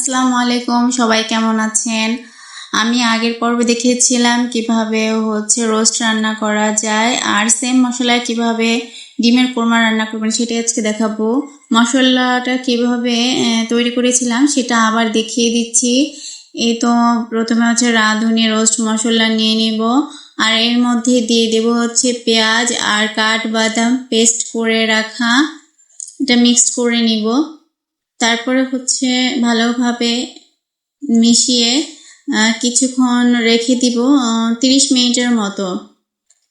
আসসালামু আলাইকুম, সবাই কেমন আছেন? আমি আগের পর্বে দেখিয়েছিলাম কিভাবে রোস্ট রান্না করা যায়, আর সেম মশলায় কিভাবে ডিমের কোরমা রান্না করবেন সেটাই আজকে দেখাবো। মশলাটা কিভাবে তৈরি করেছিলাম সেটা আবার দেখিয়ে দিচ্ছি। এই তো প্রথমে রাঁধুনি রোস্ট মশলা নিয়ে নিব, আর এর মধ্যে দিয়ে দেব পেঁয়াজ আর কাঠবাদাম পেস্ট করে রাখা, এটা মিক্সড করে নিব। তারপরে ভালোভাবে মিশিয়ে কিছুক্ষণ রেখে দিব 30 মিনিটের মতো,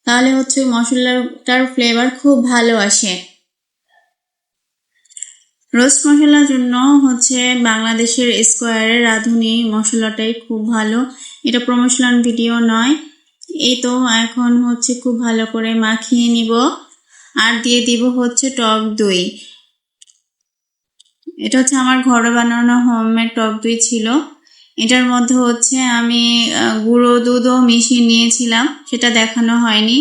তাহলে মশলাটার ফ্লেভার খুব ভালো আসে। রোস্ট মশলার জন্য বাংলাদেশের স্কোয়ারের রাঁধুনি মশলাটাই খুব ভালো, এটা প্রমোশনাল ভিডিও নয়। এই তো এখন খুব ভালো করে মাখিয়ে নিব, আর দিয়ে দিব টক দই। এটা আমার ঘরে বানানো হোমমেড টক দই ছিল। এটার মধ্যে আমি গুঁড়ো দুধও মিশিয়ে নিয়েছিলাম, সেটা দেখানো হয়নি।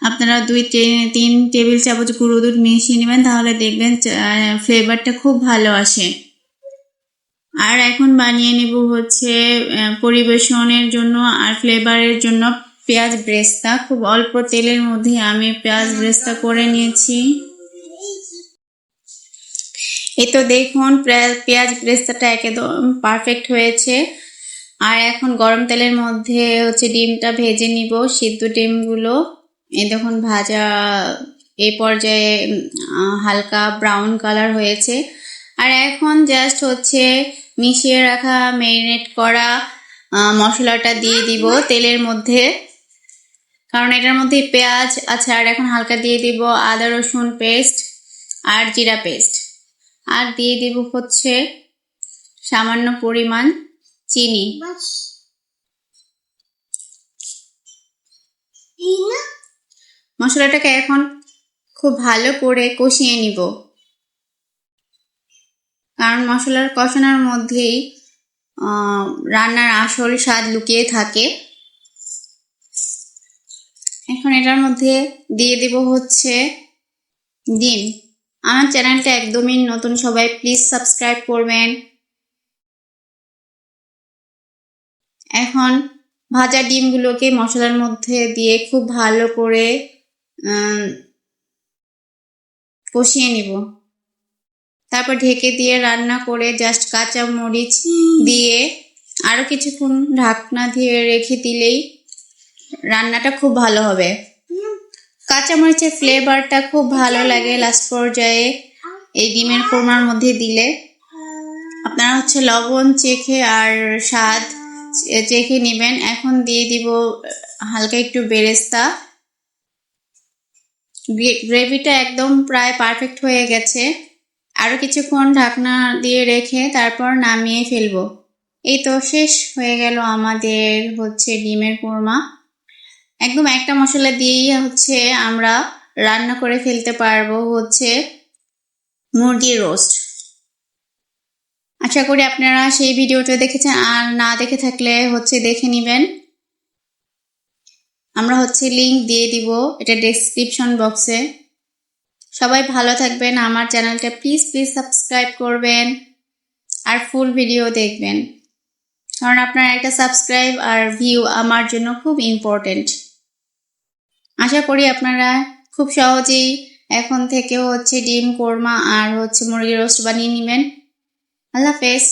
আপনারা 2-3 টেবিল চামচ গুঁড়ো দুধ মিশিয়ে নেবেন, তাহলে দেখবেন ফ্লেভারটা খুব ভালো আসে। আর এখন বানিয়ে নেব পরিবেশনের জন্য আর ফ্লেভারের জন্য পেঁয়াজ ব্রেস্তা। খুব অল্প তেলের মধ্যে আমি পেঁয়াজ ব্রেস্তা করে নিয়েছি। এই তো দেখুন পেঁয়াজ ব্রেস্তাটা একদম পারফেক্ট হয়েছে। আর এখন গরম তেলের মধ্যে ডিমটা ভেজে নিব, সিদ্ধ ডিমগুলো। এই দেখুন ভাজা এই পর্যায়ে হালকা ব্রাউন কালার হয়েছে। আর এখন জাস্ট মিশিয়ে রাখা ম্যারিনেট করা মশলাটা দিয়ে দিব তেলের মধ্যে, কারণ এটার মধ্যে পেঁয়াজ আছে। আর এখন হালকা দিয়ে দিব আদা রসুন পেস্ট আর জিরা পেস্ট, আর দিয়ে দিব সামান্য পরিমাণ চিনি। মশলাটাকে এখন খুব ভালো করে কষিয়ে নিব, কারণ মশলার কষানোর মধ্যেই রান্নার আসল স্বাদ লুকিয়ে থাকে। এখন এটার মধ্যে দিয়ে দিব ডিম। আমার চ্যানেলটা একদমই নতুন, সবাই প্লিজ সাবস্ক্রাইব করবেন। এখন ভাজা ডিমগুলোকে মশলার মধ্যে দিয়ে খুব ভালো করে কষিয়ে নিব। তারপর ঢেকে দিয়ে রান্না করে জাস্ট কাঁচা মরিচ দিয়ে আরো কিছুক্ষণ ঢাকনা দিয়ে রেখে দিলেই রান্নাটা খুব ভালো হবে। কাঁচা মরিচের ফ্লেভারটা খুব ভালো লাগে লাস্ট পর্যায়ে এই ডিমের কোরমার মধ্যে দিলে। আপনারা লবণ চেখে আর স্বাদ চেখে নেবেন। এখন দিয়ে দিব হালকা একটু বেরেস্তা। গ্রেভিটা একদম প্রায় পারফেক্ট হয়ে গেছে, আরো কিছুক্ষণ ঢাকনা দিয়ে রেখে তারপর নামিয়ে ফেলবো। এই তো শেষ হয়ে গেল আমাদের ডিমের কোরমা। একদম একটা মশলা দিয়েই আমরা রান্না করে ফেলতে পারবো মুরগির রোস্ট। আশা করি আপনারা সেই ভিডিওটা দেখেছেন, আর না দেখে থাকলে দেখে নেবেন। আমরা লিংক দিয়ে দিব এটা ডেসক্রিপশন বক্সে। সবাই ভালো থাকবেন, আমার চ্যানেলটা প্লিজ সাবস্ক্রাইব করবেন আর ফুল ভিডিও দেখবেন, কারণ আপনার একটা সাবস্ক্রাইব আর ভিউ আমার জন্য খুব ইম্পর্টেন্ট। আশা করি আপনারা খুব সহজেই এখন থেকে ডিম কোরমা আর মুরগির রোস্ট বানিয়ে নেবেন। আল্লাহ হাফেজ।